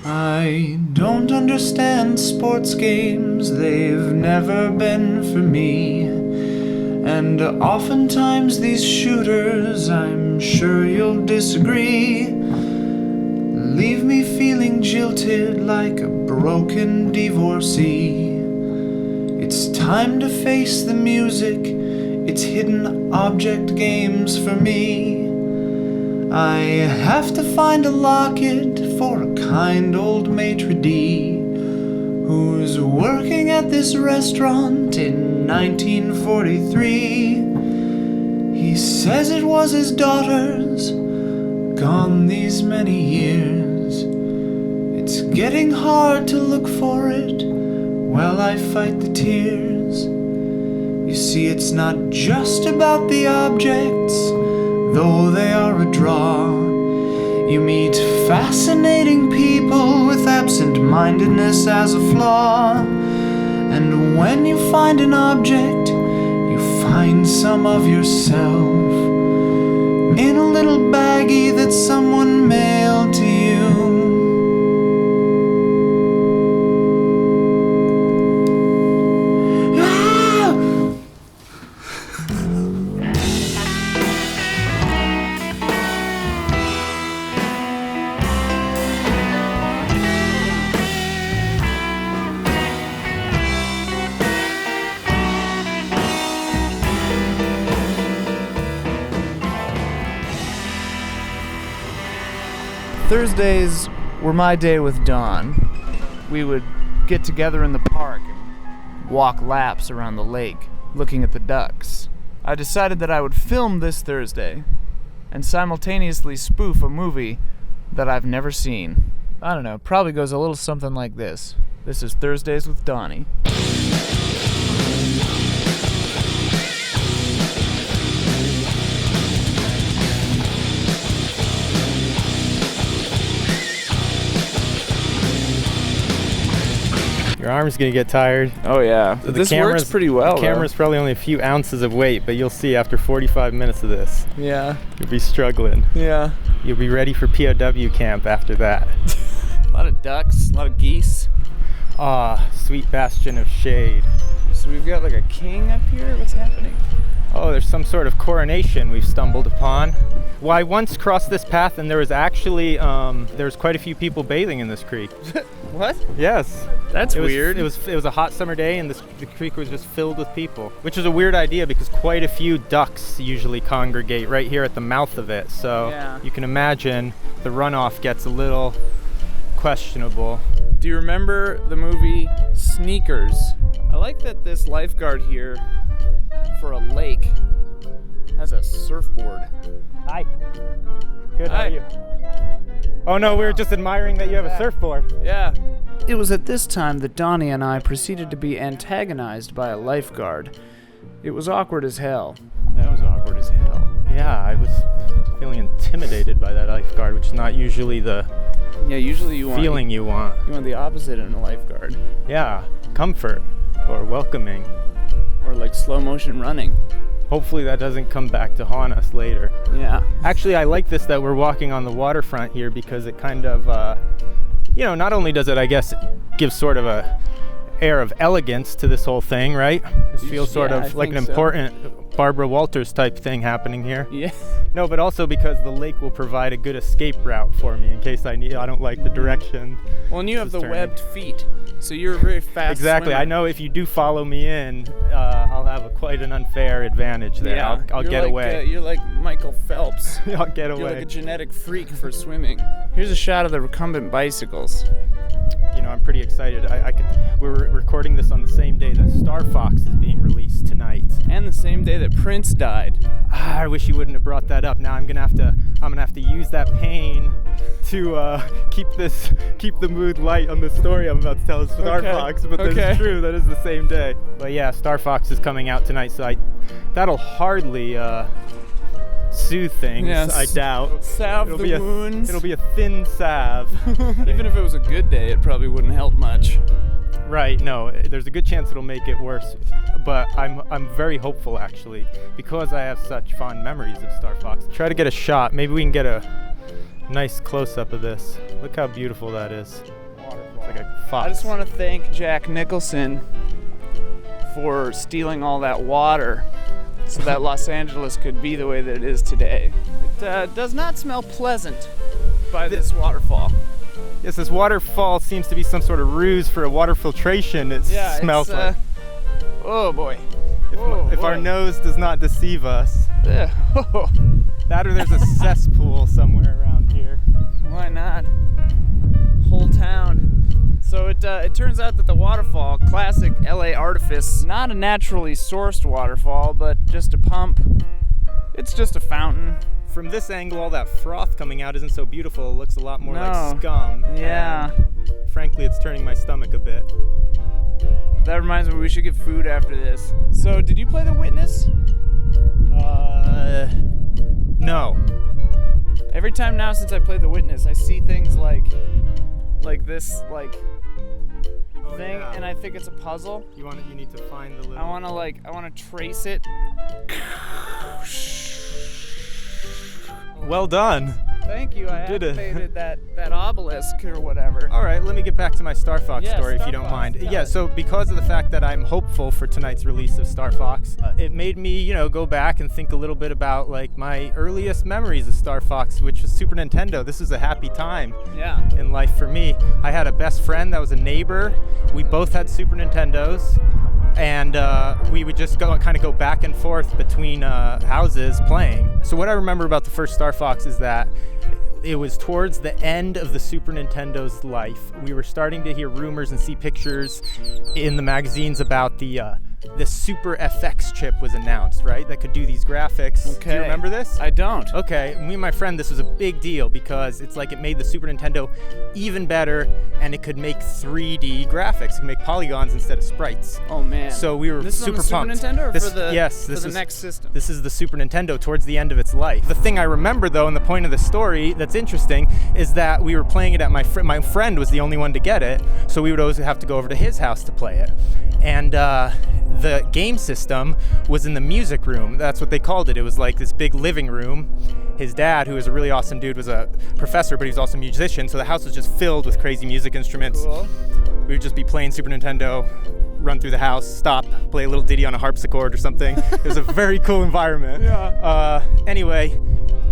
I don't understand sports games, they've never been for me. And oftentimes these shooters, I'm sure you'll disagree, leave me feeling jilted like a broken divorcee. It's time to face the music, it's hidden object games for me. I have to find a locket for a kind old maitre d' who's working at this restaurant in 1943. He says it was his daughter's, gone these many years. It's getting hard to look for it while I fight the tears. You see, it's not just about the objects, though they are a draw. You meet fascinating people with absent-mindedness as a flaw. And when you find an object, you find some of yourself in a little baggie that someone mailed to you. Thursdays were my day with Don. We would get together in the park and walk laps around the lake, looking at the ducks. I decided that I would film this Thursday and simultaneously spoof a movie that I've never seen. I don't know, probably goes a little something like this. This is Thursdays with Donnie. Your arm's gonna get tired. Oh yeah, So this works pretty well. The camera's probably only a few ounces of weight, but you'll see after 45 minutes of this, Yeah, you'll be struggling. yeah. You'll be ready for POW camp after that. A lot of ducks, a lot of geese. Ah, sweet bastion of shade. So we've got like a king up here. What's happening? Oh, there's some sort of coronation we've stumbled upon. Well, I once crossed this path and there was actually, there's quite a few people bathing in this creek. What? Yes. That's weird. It was a hot summer day and the creek was just filled with people, which is a weird idea because quite a few ducks usually congregate right here at the mouth of it. So Yeah. you can imagine the runoff gets a little questionable. Do you remember the movie Sneakers? I like that this lifeguard here for a lake has a surfboard. Hi. Good, how Hi. are you? Oh no, we were just admiring that you have a surfboard. Yeah. It was at this time that Donnie and I proceeded to be antagonized by a lifeguard. It was awkward as hell. That was awkward as hell. Yeah, I was feeling intimidated by that lifeguard, which is not usually the Yeah, usually you want feeling you want. you want the opposite in a lifeguard. Yeah, comfort or welcoming. Or like slow motion running. Hopefully that doesn't come back to haunt us later. Yeah. Actually, I like this that we're walking on the waterfront here because it kind of, not only does it, I guess, give sort of a air of elegance to this whole thing, right? This feels sort Yeah, I of like an think so. important Barbara Walters type thing happening here. Yeah. No, but also because the lake will provide a good escape route for me in case I don't like the direction. Well, and you have This the is turning. webbed feet, so you're a very fast Exactly. swimmer. I know if you do follow me in, I'll have quite an unfair advantage there. Yeah. I'll You're get like, away. You're like Michael Phelps. I'll get You're away. like a genetic freak for swimming. Here's a shot of the recumbent bicycles. I'm pretty excited. We're recording this on the same day that Star Fox is being released tonight. And the same day that Prince died. I wish you wouldn't have brought that up. Now I'm gonna have to use that pain to keep the mood light on the story I'm about to tell. Star Okay. Fox, but Okay. that's true. That is the same day. But yeah, Star Fox is coming out tonight, so that'll hardly soothe things. Yes. I doubt. Salve the wounds. It'll be a thin salve. Even if it was a good day, it probably wouldn't help much. Right, no, there's a good chance it'll make it worse, but I'm very hopeful actually, because I have such fond memories of Star Fox. Try to get a shot, maybe we can get a nice close-up of this. Look how beautiful that is. Waterfall. It's like a fox. I just want to thank Jack Nicholson for stealing all that water so that Los Angeles could be the way that it is today. It does not smell pleasant by this waterfall. Yes, this waterfall seems to be some sort of ruse for a water filtration. It smells like. Oh boy. If our nose does not deceive us. That or there's a cesspool somewhere around here. Why not? Whole town. So it turns out that the waterfall, classic LA artifice, not a naturally sourced waterfall, but just a pump. It's just a fountain. From this angle, all that froth coming out isn't so beautiful. It looks a lot more like scum. Yeah. And frankly, it's turning my stomach a bit. That reminds me, we should get food after this. So, did you play The Witness? No. Every time now since I played The Witness, I see things like this, thing, yeah. and I think it's a puzzle. You need to find the little. I want to trace it. Well done. Thank you. I Did it. activated that obelisk or whatever. All right, let me get back to my Star Fox story, if Star you don't Fox, mind. yeah. Yeah, so because of the fact that I'm hopeful for tonight's release of Star Fox, it made me, go back and think a little bit about like my earliest memories of Star Fox, which was Super Nintendo. This is a happy time in life for me. I had a best friend that was a neighbor. We both had Super Nintendos. And we would just go back and forth between houses playing. So what I remember about the first Star Fox is that it was towards the end of the Super Nintendo's life. We were starting to hear rumors and see pictures in the magazines about the Super FX chip was announced, right? That could do these graphics. Okay. Do you remember this? I don't. Okay, me and my friend, this was a big deal because it's like it made the Super Nintendo even better, and it could make 3D graphics. It could make polygons instead of sprites. Oh man. So we were super pumped. This is on the Super Nintendo or this for the next system? This is the Super Nintendo towards the end of its life. The thing I remember though, and the point of the story that's interesting, is that we were playing it at my friend was the only one to get it, so we would always have to go over to his house to play it. And the game system was in the music room. That's what they called it. It was like this big living room. His dad, who was a really awesome dude, was a professor, but he was also a musician, so the house was just filled with crazy music instruments. Cool. We would just be playing Super Nintendo, run through the house, stop, play a little ditty on a harpsichord or something. It was a very cool environment. Yeah. Anyway,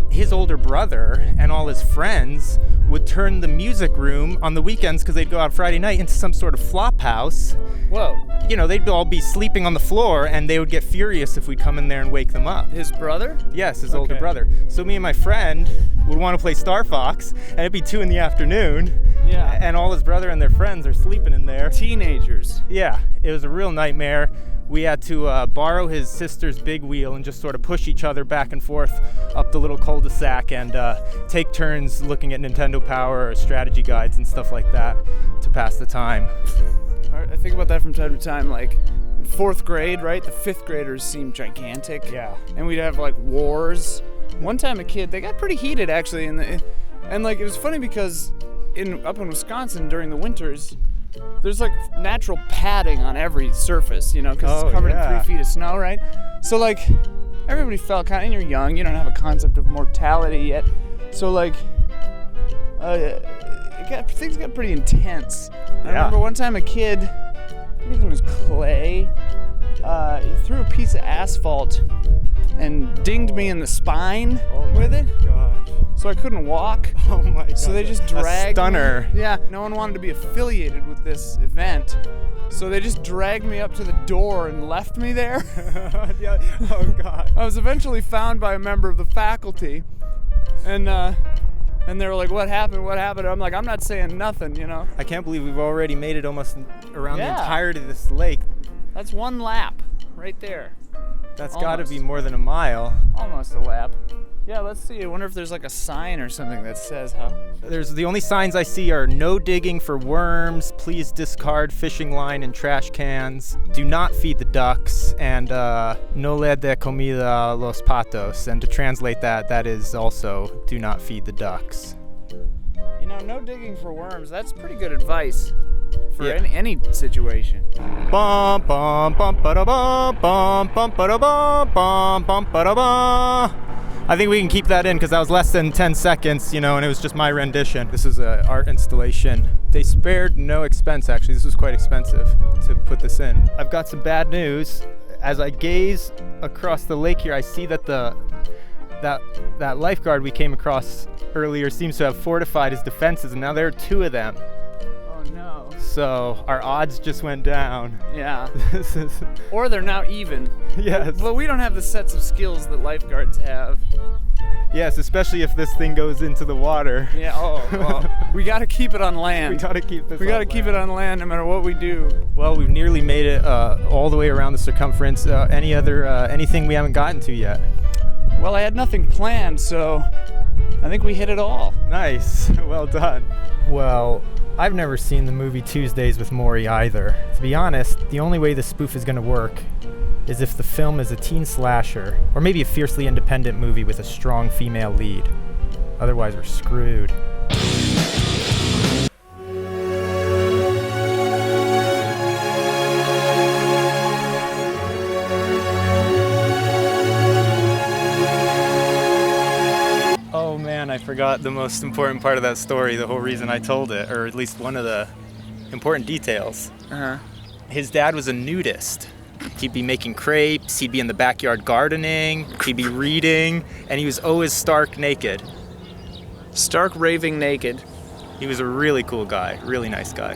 his older brother and all his friends would turn the music room on the weekends, because they'd go out Friday night, into some sort of flop house. Whoa. They'd all be sleeping on the floor, and they would get furious if we'd come in there and wake them up. His brother? Yes, his older brother. So me and my friend would want to play Star Fox, and it'd be 2 PM. Yeah. And all his brother and their friends are sleeping in there. Teenagers. Yeah, it was a real nightmare. We had to borrow his sister's big wheel and just sort of push each other back and forth up the little cul-de-sac and take turns looking at Nintendo Power or strategy guides and stuff like that to pass the time. I think about that from time to time, like in 4th grade, right? The 5th graders seemed gigantic. Yeah. And we'd have like wars. One time a kid, they got pretty heated actually, and it was funny because up in Wisconsin during the winters, there's like natural padding on every surface, because it's covered in 3 feet of snow, right? So like everybody felt kind of, and you're young, you don't have a concept of mortality yet. So like things got pretty intense. I remember one time a kid, I think his name was Clay, he threw a piece of asphalt and dinged me in the spine with it. Gosh. So I couldn't walk. Oh my god. So they just dragged a stunner. me. Yeah, no one wanted to be affiliated with this event. So they just dragged me up to the door and left me there. Yeah. Oh god. I was eventually found by a member of the faculty. And they were like, what happened? I'm like, I'm not saying nothing, I can't believe we've already made it almost around the Yeah. entirety of this lake. That's one lap right there. That's got to Almost. be more than a mile. Almost a lap. Yeah, let's see. I wonder if there's like a sign or something that says how. There's the only signs I see are no digging for worms, please discard fishing line and trash cans, do not feed the ducks, and no le de comida a los patos. And to translate that is also do not feed the ducks. No digging for worms. That's pretty good advice for Yeah. any situation. Bum bum bum ba da bum bum bum ba da bum bum bum ba da bum. I think we can keep that in because that was less than 10 seconds, and it was just my rendition. This is an art installation. They spared no expense, actually. This was quite expensive to put this in. I've got some bad news. As I gaze across the lake here, I see that that lifeguard we came across earlier seems to have fortified his defenses, and now there are 2 of them. Oh no. So our odds just went down. Yeah. This is... Or they're now even. Yes. But we don't have the sets of skills that lifeguards have. Yes, especially if this thing goes into the water. Yeah, well, we gotta keep it on land. We gotta keep this We gotta keep it on land no matter what we do. Well, we've nearly made it all the way around the circumference. Anything we haven't gotten to yet? Well, I had nothing planned, so I think we hit it all. Nice. Well done. Well, I've never seen the movie Tuesdays with Morrie either. To be honest, the only way the spoof is going to work is if the film is a teen slasher, or maybe a fiercely independent movie with a strong female lead. Otherwise, we're screwed. Oh man, I forgot the most important part of that story, the whole reason I told it, or at least one of the important details. His dad was a nudist. He'd be making crepes, he'd be in the backyard gardening, he'd be reading, and he was always stark naked. Stark raving naked. He was a really cool guy, really nice guy.